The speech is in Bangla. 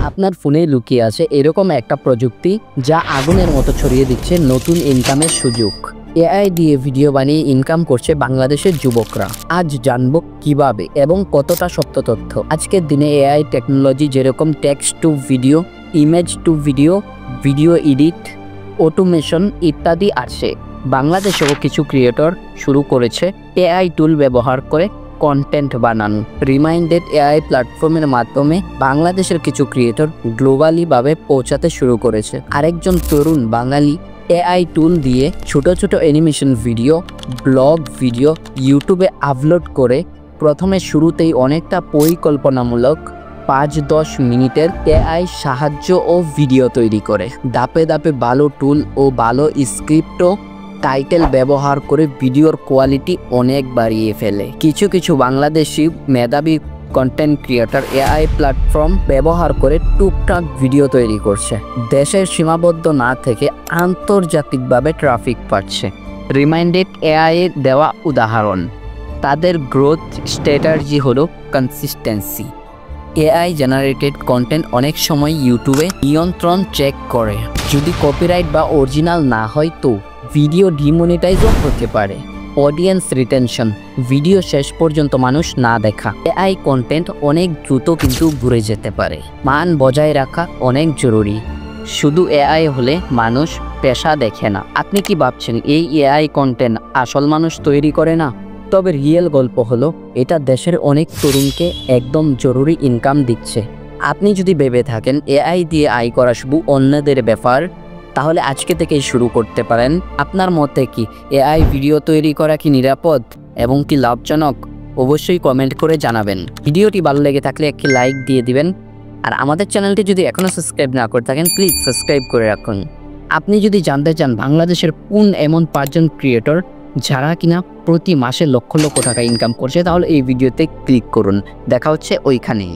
আপনার ফোনে লুকিয়ে আছে এরকম একটা প্রযুক্তি যা আগুনের মতো ছড়িয়ে দিচ্ছে নতুন ইনকামের সুযোগ। এআই দিয়ে ভিডিও বানিয়ে ইনকাম করছে বাংলাদেশের যুবকরা। আজ জানবো কিভাবে এবং কতটা সত্য তথ্য। আজকের দিনে এআই টেকনোলজি যেরকম text to video, image to video, video edit, automation ইত্যাদি আছে, বাংলাদেশেও কিছু ক্রিয়েটর শুরু করেছে এআই টুল ব্যবহার করে কন্টেন্ট বানানো। রিমাইন্ডেড এআই প্ল্যাটফর্মের মাধ্যমে বাংলাদেশের কিছু ক্রিয়েটর গ্লোবালিভাবে পৌঁছাতে শুরু করেছে। আরেকজন তরুণ বাঙালি এআই টুল দিয়ে ছোট ছোট অ্যানিমেশন ভিডিও, ব্লগ ভিডিও ইউটিউবে আপলোড করে প্রথমে শুরুতেই অনেকটা পরিকল্পনামূলক 5-10 মিনিটের এআই সাহায্য ও ভিডিও তৈরি করে। ধাপে ধাপে ভালো টুল ও ভালো স্ক্রিপ্ট ও টাইটেল ব্যবহার করে ভিডিওর কোয়ালিটি অনেক বাড়িয়ে ফেলে। কিছু কিছু বাংলাদেশি মেধাবী কন্টেন্ট ক্রিয়েটর এআই প্ল্যাটফর্ম ব্যবহার করে টুকটাক ভিডিও তৈরি করছে। দেশের সীমাবদ্ধ না থেকে আন্তর্জাতিকভাবে ট্রাফিক পাচ্ছে। রিমাইন্ডেড এআই এর দেওয়া উদাহরণ, তাদের গ্রোথ স্ট্র্যাটেজি হলো কনসিস্টেন্সি। এআই জেনারেটেড কন্টেন্ট অনেক সময় ইউটিউবে নিয়ন্ত্রণ চেক করে, যদি কপিরাইট বা অরিজিনাল না হয় তো ভিডিও ডিমনিটাইজও হতে পারে। অডিয়েন্স রিটেনশন, ভিডিও শেষ পর্যন্ত মানুষ না দেখা। এআই কন্টেন্ট অনেক দ্রুত কিন্তু ঘুরে যেতে পারে, মান বজায় রাখা অনেক জরুরি। শুধু এআই হলে মানুষ পেশা দেখে না। আপনি কি ভাবছেন এই এআই কন্টেন্ট আসল মানুষ তৈরি করে না? তবে রিয়েল গল্প হলো এটা দেশের অনেক তরুণকে একদম জরুরি ইনকাম দিচ্ছে। আপনি যদি ভেবে থাকেন এআই দিয়ে আয় করা শুধু অন্যদের ব্যাপার, তাহলে আজকে থেকেই শুরু করতে পারেন। আপনার মতে কি এআই ভিডিও তৈরি করা কি নিরাপদ এবং কি লাভজনক? অবশ্যই কমেন্ট করে জানাবেন। ভিডিওটি ভালো লেগে থাকলে একটি লাইক দিয়ে দিবেন, আর আমাদের চ্যানেলটি যদি এখনও সাবস্ক্রাইব না করে থাকেন প্লিজ সাবস্ক্রাইব করে রাখুন। আপনি যদি জানতে চান বাংলাদেশের কোন এমন 5 জন ক্রিয়েটর যারা কিনা প্রতি মাসে লক্ষ লক্ষ টাকা ইনকাম করছে, তাহলে এই ভিডিওতে ক্লিক করুন। দেখা হচ্ছে ওইখানেই।